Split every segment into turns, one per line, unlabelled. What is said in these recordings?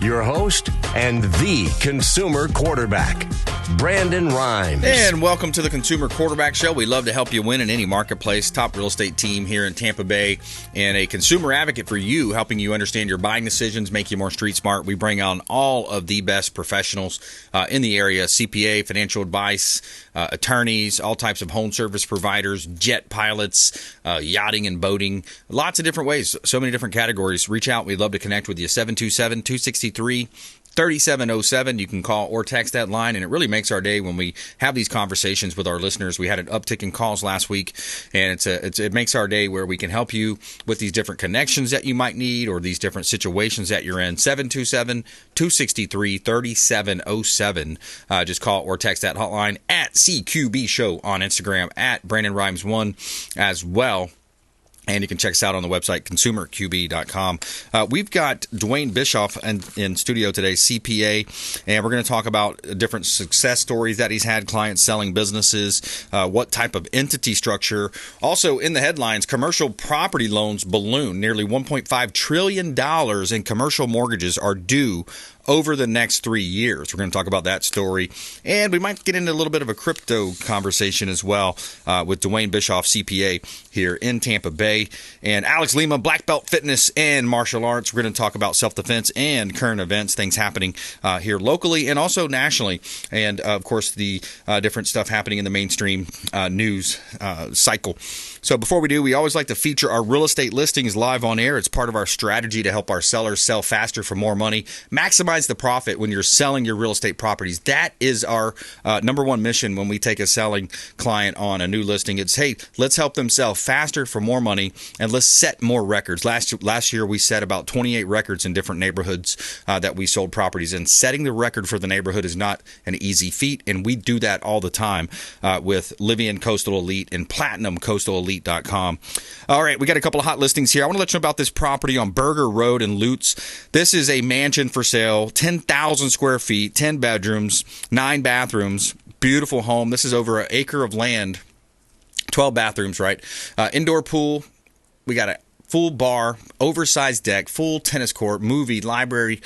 your host and the consumer quarterback, Brandon Rhymes.
And welcome to the Consumer Quarterback Show. We love to help you win in any marketplace. Top real estate team here in Tampa Bay, and a consumer advocate for you, helping you understand your buying decisions, make you more street smart. We bring on all of the best professionals in the area: CPA, financial advice, attorneys, all types of home service providers, jet pilots, yachting and boating, lots of different ways, so many different categories. Reach out. We'd love to connect with you. 727-263-3707. You can call or text that line, and it really makes our day when we have these conversations with our listeners. We had an uptick in calls last week, and it makes our day where we can help you with these different connections that you might need or these different situations that you're in. 727-263-3707. Just call or text that hotline at CQB Show on Instagram, at Brandon Rhymes 1 as well. And you can check us out on the website, consumerqb.com. We've got Duane Bishoff in studio today, CPA, and we're going to talk about different success stories that he's had, clients selling businesses, what type of entity structure. Also, in the headlines, commercial property loans balloon. Nearly $1.5 trillion in commercial mortgages are due over the next 3 years. We're going to talk about that story, and we might get into a little bit of a crypto conversation as well with Duane Bishoff, CPA, here in Tampa Bay, and Alex Lima, Black Belt Fitness and Martial Arts. We're going to talk about self-defense and current events, things happening here locally and also nationally, and of course the different stuff happening in the mainstream news cycle. So before we do, we always like to feature our real estate listings live on air. It's part of our strategy to help our sellers sell faster for more money, maximize the profit when you're selling your real estate properties. That is our number one mission when we take a selling client on a new listing. It's, hey, let's help them sell faster for more money, and let's set more records. Last year, we set about 28 records in different neighborhoods that we sold properties, and setting the record for the neighborhood is not an easy feat, and we do that all the time with Livian Coastal Elite and Platinum Coastal Elite. All right, we got a couple of hot listings here. I want to let you know about this property on Burger Road in Lutz. This is a mansion for sale, 10,000 square feet, 10 bedrooms, 9 bathrooms, beautiful home. This is over an acre of land, 12 bathrooms, right? Indoor pool. We got a full bar, oversized deck, full tennis court, movie, library.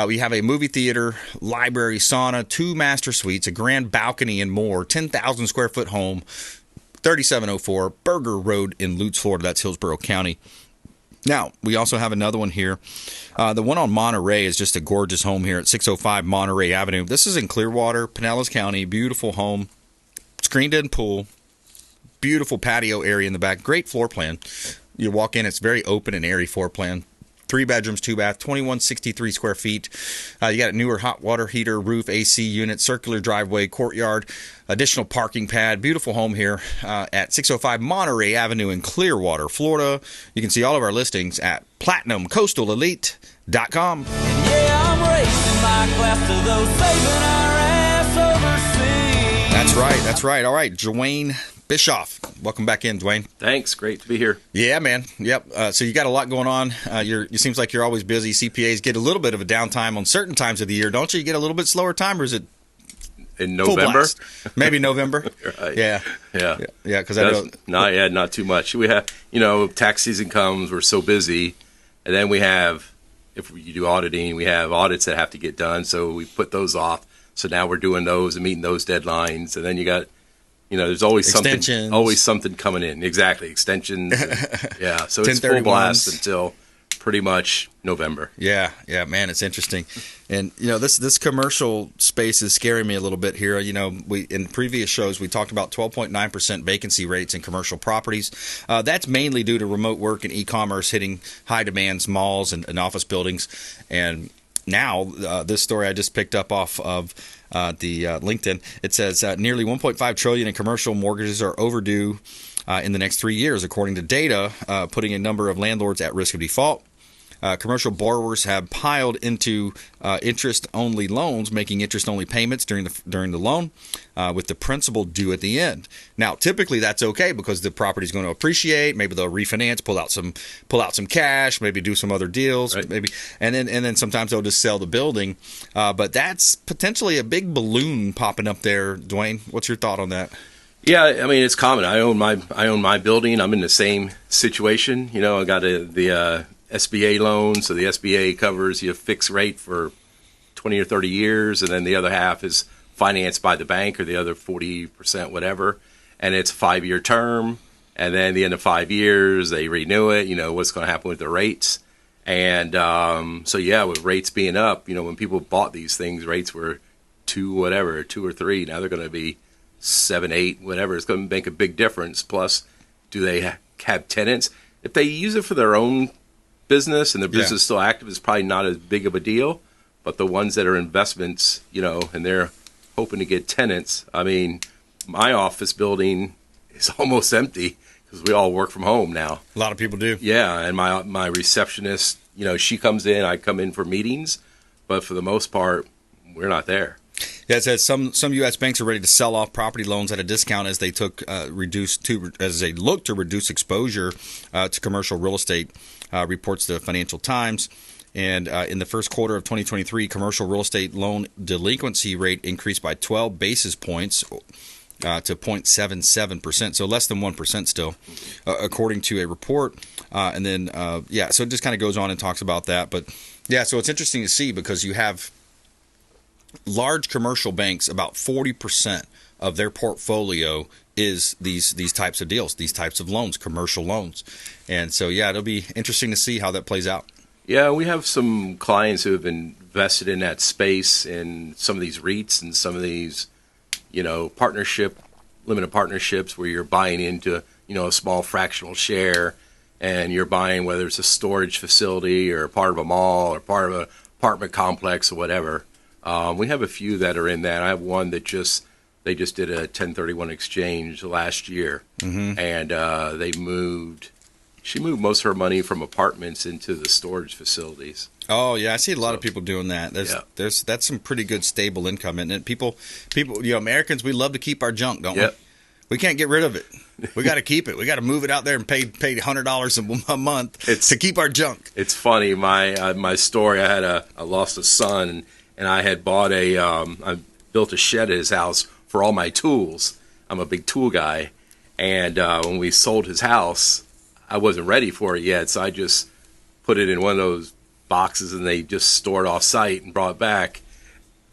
We have a movie theater, library, sauna, 2 master suites, a grand balcony, and more. 10,000 square foot home. 3704 Burger Road in Lutz, Florida. That's Hillsborough County. Now, we also have another one here. The one on Monterey is just a gorgeous home here at 605 Monterey Avenue. This is in Clearwater, Pinellas County. Beautiful home. Screened-in pool. Beautiful patio area in the back. Great floor plan. You walk in, it's very open and airy floor plan. 3 bedrooms, 2 bath, 2163 square feet. You got a newer hot water heater, roof, AC unit, circular driveway, courtyard, additional parking pad. Beautiful home here at 605 Monterey Avenue in Clearwater, Florida. You can see all of our listings at PlatinumCoastalElite.com.
Yeah, I'm racing my class to those saving our ass overseas.
That's right. All right, Duane Bishoff. Welcome back in, Duane.
Thanks. Great to be here.
Yeah, man. Yep. So you got a lot going on. It seems like you're always busy. CPAs get a little bit of a downtime on certain times of the year, don't you? You get a little bit slower time, or is it
in November?
Maybe November.
Right.
Yeah. Because I know
not too much. We have, tax season comes. We're so busy, and then we have, if you do auditing, we have audits that have to get done. So we put those off. So now we're doing those and meeting those deadlines, and then you got. There's always something coming in. Exactly. Extensions. Yeah. So it's full blast until pretty much November.
Yeah, man, it's interesting. And, this commercial space is scaring me a little bit here. We in previous shows, we talked about 12.9% vacancy rates in commercial properties. That's mainly due to remote work and e-commerce hitting high demands, malls and office buildings. And now, this story I just picked up off of the LinkedIn, it says nearly $1.5 trillion in commercial mortgages are overdue in the next 3 years, according to data, putting a number of landlords at risk of default. Commercial borrowers have piled into interest-only loans, making interest-only payments during the loan, with the principal due at the end. Now, typically that's okay because the property is going to appreciate. Maybe they'll refinance, pull out some cash, maybe do some other deals,
right.
Maybe, and then sometimes they'll just sell the building. But that's potentially a big balloon popping up there, Duane. What's your thought on that?
Yeah, I mean, it's common. I own my building. I'm in the same situation. I got the SBA loan, so the SBA covers you a fixed rate for 20 or 30 years, and then the other half is financed by the bank, or the other 40%, whatever. And it's a 5-year term, and then at the end of 5 years, they renew it. You know, what's going to happen with the rates. And so, yeah, with rates being up, you know, when people bought these things, rates were 2 or 3. Now they're going to be 7, 8, whatever. It's going to make a big difference. Plus, do they have tenants? If they use it for their own business and their business is still active, it's probably not as big of a deal. But the ones that are investments, you know, and they're hoping to get tenants. I mean, my office building is almost empty because we all work from home now.
A lot of people do.
Yeah, and my receptionist, you know, she comes in. I come in for meetings, but for the most part, we're not there.
Yeah, it says some U.S. banks are ready to sell off property loans at a discount as they look to reduce exposure to commercial real estate. Reports the Financial Times. And in the first quarter of 2023, commercial real estate loan delinquency rate increased by 12 basis points to 0.77%, so less than 1% still, according to a report. And then, so it just kind of goes on and talks about that. But, yeah, so it's interesting to see because you have large commercial banks, about 40% of their portfolio is these types of deals, these types of loans, commercial loans. And so, yeah, it'll be interesting to see how that plays out.
Yeah, we have some clients who have invested in that space in some of these REITs and some of these, you know, limited partnerships where you're buying into, you know, a small fractional share, and you're buying whether it's a storage facility or part of a mall or part of an apartment complex or whatever. We have a few that are in that. I have one that they just did a 1031 exchange last year, and she moved most of her money from apartments into the storage facilities.
Oh yeah, I see a lot of people doing that. That's some pretty good stable income, and people, you know, Americans, we love to keep our junk, don't we? We can't get rid of it. We got to keep it. We got to move it out there and pay $100 a month to keep our junk.
It's funny. My story. I lost a son, and I had bought I built a shed at his house for all my tools. I'm a big tool guy, and when we sold his house, I wasn't ready for it yet, so I just put it in one of those boxes, and they just stored off site and brought it back.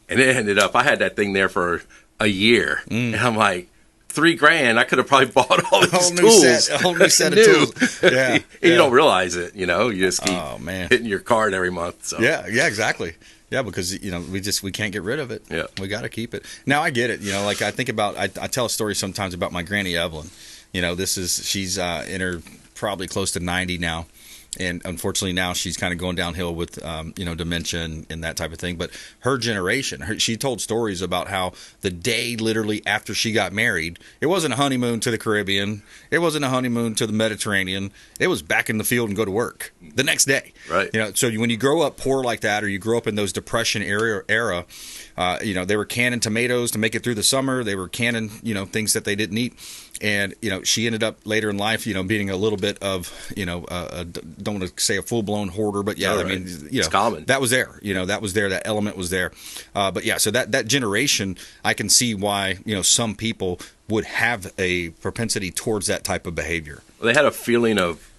And it ended up, I had that thing there for a year, and I'm like, $3,000, I could have probably bought all these tools.
A whole new set of tools. Yeah,
You don't realize it, you know. You just keep hitting your card every month. So.
Yeah, exactly. Yeah, because, you know, we can't get rid of it.
Yeah,
we got to keep it. Now I get it. You know, like I think about, I tell a story sometimes about my Granny Evelyn. You know, she's in her probably close to 90 now. And unfortunately now she's kind of going downhill with, you know, dementia and that type of thing. But her generation, she told stories about how the day literally after she got married, it wasn't a honeymoon to the Caribbean. It wasn't a honeymoon to the Mediterranean. It was back in the field and go to work the next day.
Right.
You know, so when you grow up poor like that, or you grow up in those Depression era, you know, they were canning tomatoes to make it through the summer. They were canning, you know, things that they didn't eat. And, you know, she ended up later in life, you know, being a little bit of, you know, don't want to say a full-blown hoarder, but yeah, I mean, you know,
it's common.
That was there. You know, that was there. That element was there. But yeah, so that generation, I can see why, you know, some people would have a propensity towards that type of behavior.
Well, they had a feeling of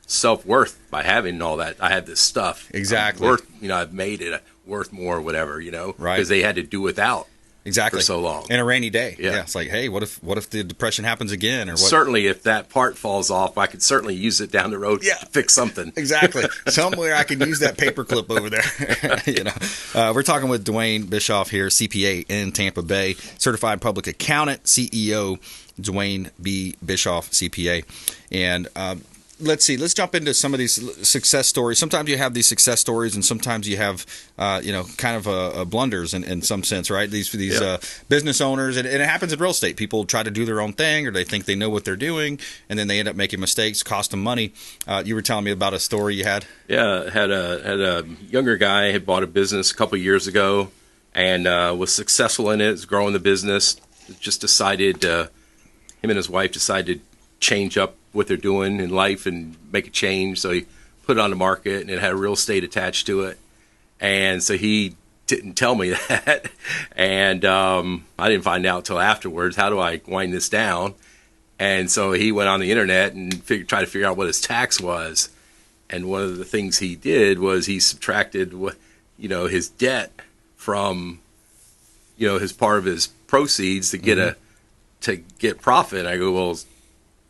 self-worth by having all that. I have this stuff.
Exactly.
I've made it worth more or whatever, you know,
right?
Because they had to do without.
Exactly.
For so long.
In a rainy day.
Yeah.
It's like, hey, what if the depression happens again? Or what?
Certainly, if that part falls off, I could certainly use it down the road to fix something.
Exactly. Somewhere I could use that paper clip over there. You know, we're talking with Duane Bishoff here, CPA in Tampa Bay, certified public accountant, CEO, Duane B. Bishoff, CPA, and. Let's see. Let's jump into some of these success stories. Sometimes you have these success stories, and sometimes you have, you know, kind of blunders in some sense, right? These business owners, and it happens in real estate. People try to do their own thing, or they think they know what they're doing, and then they end up making mistakes, cost them money. You were telling me about a story you had.
Yeah, had a younger guy had bought a business a couple of years ago, and was successful in it. Was growing the business. Just decided, him and his wife decided to change up what they're doing in life and make a change. So he put it on the market, and it had real estate attached to it. And so he didn't tell me that. And I didn't find out until afterwards. How do I wind this down? And so he went on the internet and tried to figure out what his tax was. And one of the things he did was he subtracted his debt from his part of his proceeds to get profit. I go, well,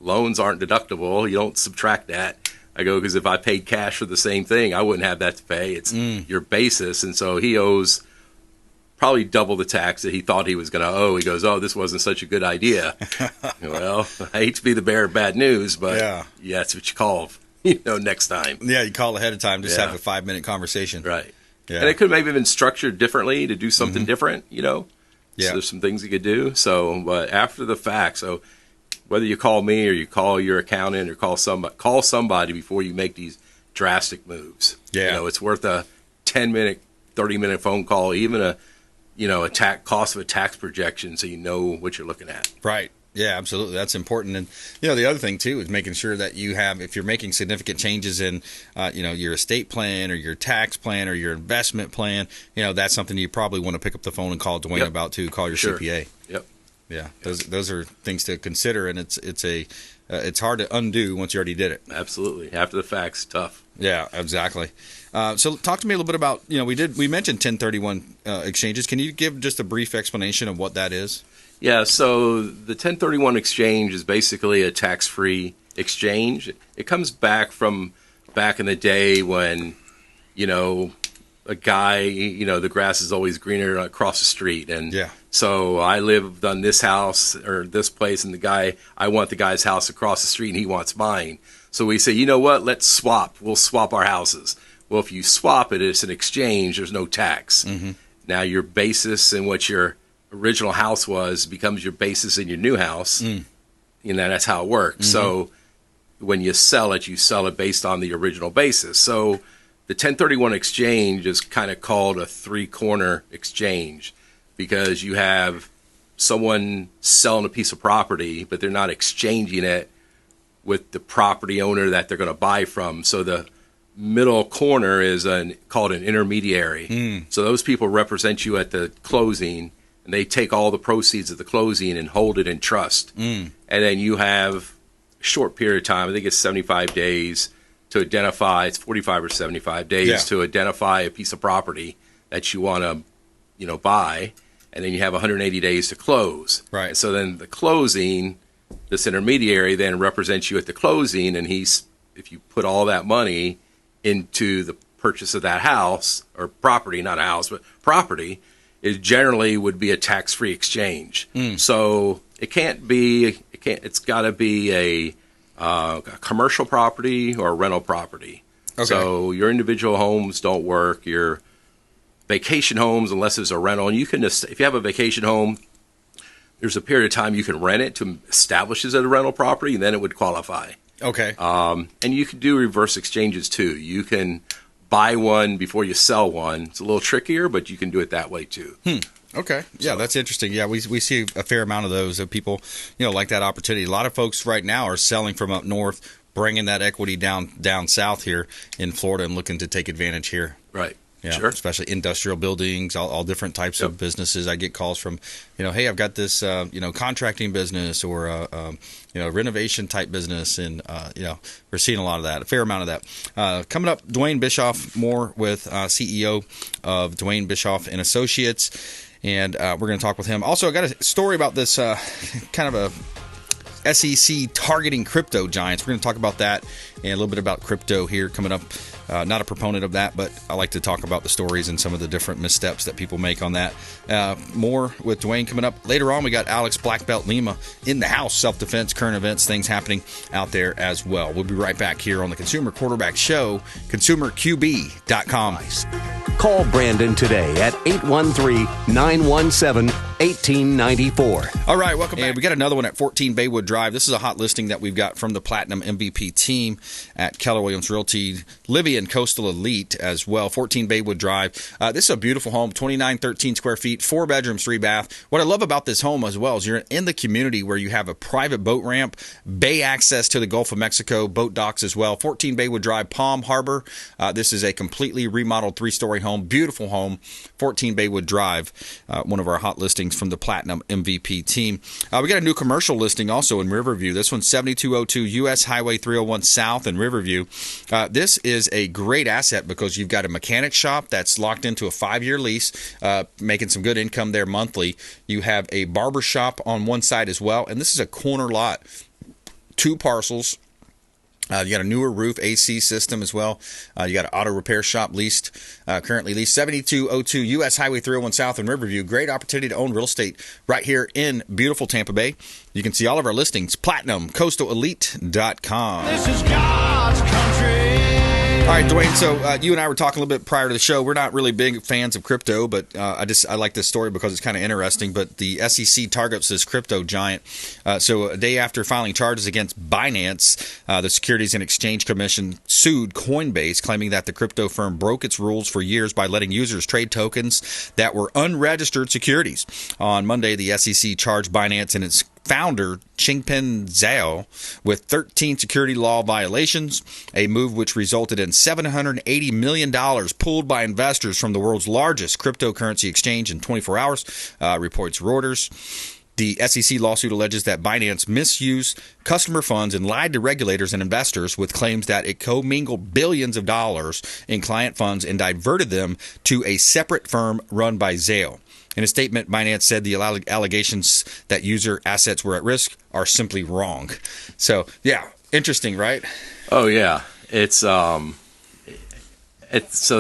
loans aren't deductible. You don't subtract that. I go, because if I paid cash for the same thing, I wouldn't have that to pay. It's your basis. And so he owes probably double the tax that he thought he was going to owe. He goes, oh, this wasn't such a good idea. Well, I hate to be the bearer of bad news, but yeah, that's what you call, next time.
Yeah, you call ahead of time, just have a 5-minute conversation.
Right.
Yeah.
And it could maybe have been structured differently to do something different,
Yeah.
So there's some things you could do. So, but after the fact, so whether you call me or you call your accountant or call somebody before you make these drastic moves.
Yeah.
It's worth a 10-minute, 30-minute phone call, even a cost of a tax projection, so you know what you're looking at.
Right. Yeah, absolutely. That's important. And, the other thing, too, is making sure that you have, if you're making significant changes in, your estate plan or your tax plan or your investment plan, that's something you probably want to pick up the phone and call Duane about, too. Call your CPA.
Yep.
Yeah. Those are things to consider, and it's hard to undo once you already did it.
Absolutely. After the fact's tough.
Yeah, exactly. So talk to me a little bit about, we mentioned 1031 exchanges. Can you give just a brief explanation of what that is?
Yeah, so the 1031 exchange is basically a tax-free exchange. It comes back from back in the day when, a guy, the grass is always greener across the street. And so I lived on this house or this place, and I want the guy's house across the street and he wants mine. So we say, you know what, let's swap. We'll swap our houses. Well, if you swap it, it's an exchange. There's no tax. Now your basis and what your original house was becomes your basis in your new house. That's how it works. So when you sell it based on the original basis. So the 1031 exchange is kind of called a three-corner exchange because you have someone selling a piece of property, but they're not exchanging it with the property owner that they're going to buy from. So the middle corner is called an intermediary. So those people represent you at the closing, and they take all the proceeds of the closing and hold it in trust. And then you have a short period of time, I think it's 75 days, to identify, it's 45 or 75 days to identify a piece of property that you want to, buy. And then you have 180 days to close.
Right.
And so then the closing, this intermediary then represents you at the closing, and if you put all that money into the purchase of that house, or property, not a house, but property, it generally would be a tax-free exchange. So it's got to be a commercial property or a rental property. Okay. So your individual homes don't work. Your vacation homes, unless it's a rental, and if you have a vacation home, there's a period of time you can rent it to establish it as a rental property, and then it would qualify. Okay. And you can do reverse exchanges too. You can buy one before you sell one. It's a little trickier, but you can do it that way too.
Okay. Yeah, that's interesting. Yeah, we see a fair amount of those of people, like that opportunity. A lot of folks right now are selling from up north, bringing that equity down south here in Florida and looking to take advantage here.
Right.
Yeah,
sure.
Especially industrial buildings, all different types of businesses. I get calls from, hey, I've got this, contracting business or renovation type business, and we're seeing a lot of that, a fair amount of that. Coming up, Duane Bishoff, more with CEO of Duane Bishoff and Associates, and we're going to talk with him. Also, I got a story about this kind of a SEC targeting crypto giants. We're going to talk about that and a little bit about crypto here coming up. Not a proponent of that, but I like to talk about the stories and some of the different missteps that people make on that. More with Duane coming up. Later on, we got Alex Black Belt Lima in the house, self-defense, current events, things happening out there as well. We'll be right back here on the Consumer Quarterback Show, consumerqb.com.
Call Brandon today at 813-917-1894.
All right, welcome back. And we got another one at 14 Baywood Drive. This is a hot listing that we've got from the Platinum MVP team at Keller Williams Realty. Livy and Coastal Elite as well. 14 Baywood Drive. This is a beautiful home, 2913 square feet, 4 bedrooms, 3 bath. What I love about this home as well is you're in the community where you have a private boat ramp, bay access to the Gulf of Mexico, boat docks as well. 14 Baywood Drive, Palm Harbor. This is a completely remodeled 3-story home, beautiful home, 14 Baywood Drive. One of our hot listings listings from the Platinum MVP team. We got a new commercial listing also in Riverview. This one's 7202 US Highway 301 South in Riverview. This is a great asset because you've got a mechanic shop that's locked into a 5-year lease, making some good income there monthly. You have a barber shop on one side as well, and this is a corner lot. 2 parcels. You got a newer roof AC system as well. You got an auto repair shop currently leased 7202 US Highway 301 South in Riverview. Great opportunity to own real estate right here in beautiful Tampa Bay. You can see all of our listings, platinumcoastalelite.com.
This is God's country.
All right, Duane, so you and I were talking a little bit prior to the show. We're not really big fans of crypto, but I like this story because it's kind of interesting. But the SEC targets this crypto giant. So a day after filing charges against Binance, the Securities and Exchange Commission sued Coinbase, claiming that the crypto firm broke its rules for years by letting users trade tokens that were unregistered securities. On Monday, the SEC charged Binance and its founder, Changpeng Zhao, with 13 security law violations, a move which resulted in $780 million pulled by investors from the world's largest cryptocurrency exchange in 24 hours, reports Reuters. The SEC lawsuit alleges that Binance misused customer funds and lied to regulators and investors with claims that it commingled billions of dollars in client funds and diverted them to a separate firm run by Zhao. In a statement, Binance said the allegations that user assets were at risk are simply wrong. So, yeah, interesting, right?
Oh, yeah. It's so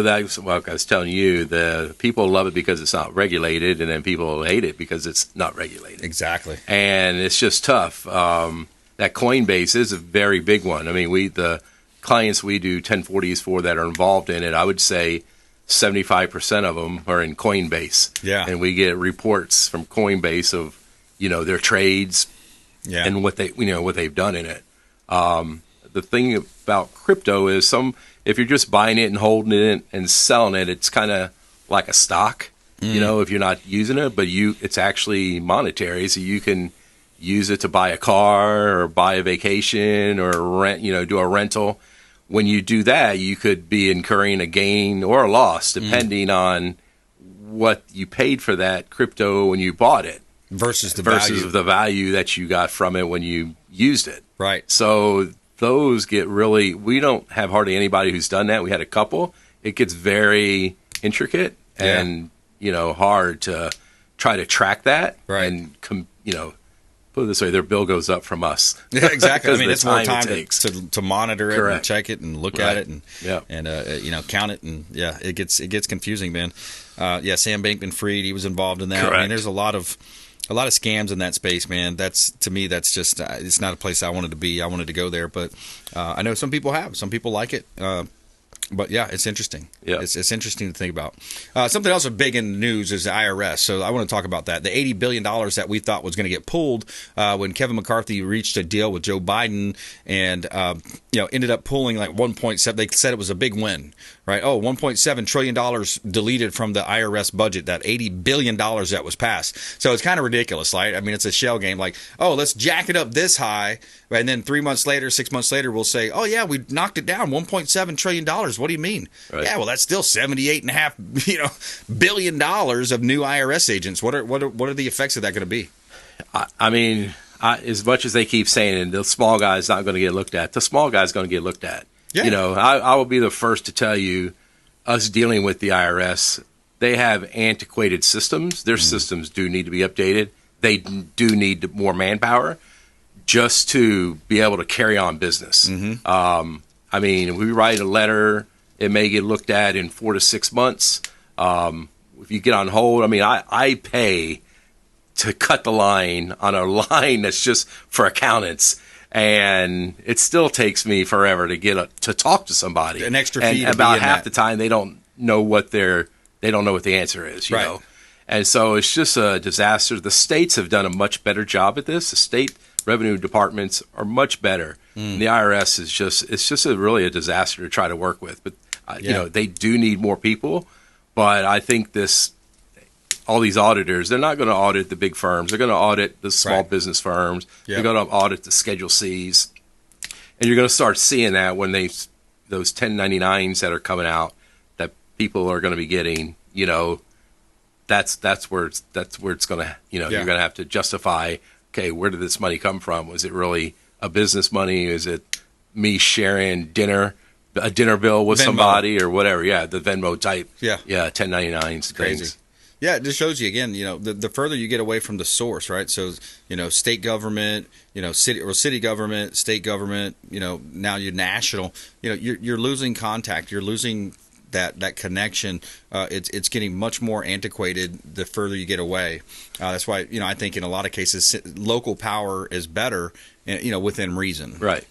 that's what I was telling you. The people love it because it's not regulated, and then people hate it because it's not regulated.
Exactly.
And it's just tough. That Coinbase is a very big one. I mean, the clients we do 1040s for that are involved in it, I would say 75% of them are in Coinbase.
Yeah.
And we get reports from Coinbase of, their trades and what they've done in it. The thing about crypto is if you're just buying it and holding it and selling it, it's kind of like a stock, if you're not using it, but it's actually monetary. So you can use it to buy a car or buy a vacation or rent, do a rental. When you do that, you could be incurring a gain or a loss depending on what you paid for that crypto when you bought it
versus the
value that you got from it when you used it.
Right.
So those get we don't have hardly anybody who's done that. We had a couple. It gets very intricate and, hard to try to track that.
Right.
And, put it this way, their bill goes up from us.
Yeah, exactly. I mean, it's more time
to
monitor it and check it and look at it and count it, and it gets confusing, man. Sam Bankman-Fried, he was involved in that.
Correct.
I mean, there's a lot of scams in that space, man. That's just it's not a place I wanted to be. I wanted to go there, but I know some people like it. But yeah, it's interesting.
Yeah.
It's interesting to think about. Something else big in the news is the IRS. So I want to talk about that. The $80 billion that we thought was going to get pulled when Kevin McCarthy reached a deal with Joe Biden and ended up pulling like 1.7. They said it was a big win, right? Oh, $1.7 trillion deleted from the IRS budget, that $80 billion that was passed. So it's kind of ridiculous, right? I mean, it's a shell game. Like, oh, let's jack it up this high. And then 6 months later, we'll say, oh, yeah, we knocked it down, $1.7 trillion. What do you mean? Right. Yeah, well, that's still $78.5 billion of new IRS agents. What are the effects of that going to be?
I mean, as much as they keep saying the small guy's not going to get looked at, the small guy's going to get looked at. Yeah. I will be the first to tell you, us dealing with the IRS, they have antiquated systems. Their systems do need to be updated. They do need more manpower just to be able to carry on business. Mm-hmm. I mean, if we write a letter, it may get looked at in 4 to 6 months. If you get on hold, I mean, I pay to cut the line on a line that's just for accountants, and it still takes me forever to to talk to somebody.
An extra fee.
And about half the time, they don't know what the answer is. You know, and so it's just a disaster. The states have done a much better job at this. The state revenue departments are much better. The IRS is really a disaster to try to work with. But they do need more people. But I think all these auditors, they're not going to audit the big firms. They're going to audit the small business firms. Yep. They're going to audit the Schedule Cs. And you're going to start seeing that when those 1099s that are coming out, that people are going to be getting, that's where it's gonna, you're gonna have to justify. Okay, where did this money come from? Was it really a business money? Is it me sharing a dinner bill with
Venmo.
Somebody or whatever? Yeah, the Venmo type.
Yeah.
1099s.
Crazy.
Things.
Yeah, it just shows you again, the further you get away from the source, right? So, state government, city government, state government, now you're national, you're losing contact. You're losing that connection. It's getting much more antiquated the further you get away. That's why, I think in a lot of cases, local power is better, within reason.
Right.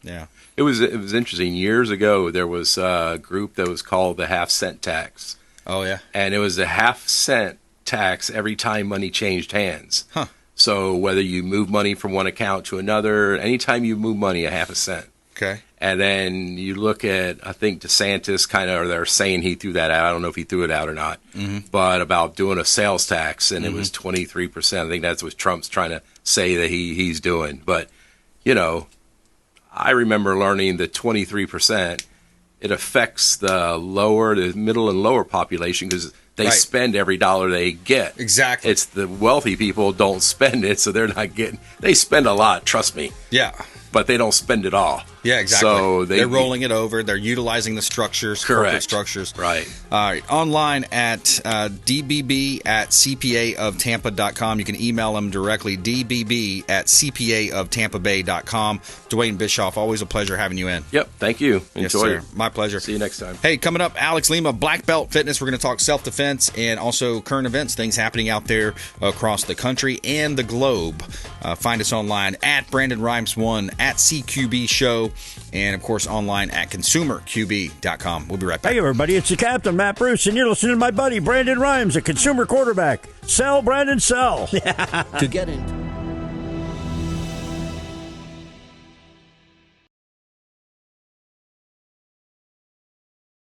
Yeah.
It was interesting. Years ago, there was a group that was called the half-cent tax.
Oh, yeah.
And it was a half-cent tax every time money changed hands.
Huh.
So whether you move money from one account to another, anytime you move money, a half a cent.
Okay.
And then you look at, I think DeSantis or they're saying he threw that out. I don't know if he threw it out or not. Mm-hmm. But about doing a sales tax, and it was 23%. I think that's what Trump's trying to say that he's doing. But, I remember learning that 23%, it affects the middle and lower population because they spend every dollar they get.
Exactly.
It's the wealthy people don't spend it, so they're not getting. They spend a lot, trust me.
Yeah.
But they don't spend it all.
Yeah, exactly.
So
they're rolling it over. They're utilizing the structures, corporate structures.
Right.
All right. Online at dbb@cpaoftampa.com. You can email them directly, dbb@cpaoftampabay.com. Duane Bishoff, always a pleasure having you in.
Yep. Thank you. Enjoy it.
My pleasure.
See you next time.
Hey, coming up, Alex Lima, Black Belt Fitness. We're going to talk self-defense and also current events, things happening out there across the country and the globe. Find us online at Brandon Rhymes 1, at CQB Show, and of course online at consumerqb.com. We'll be right back.
Hey everybody, it's the Captain, Matt Bruce, and you're listening to my buddy Brandon Rhymes, a consumer quarterback. Sell, Brandon, sell.
To get in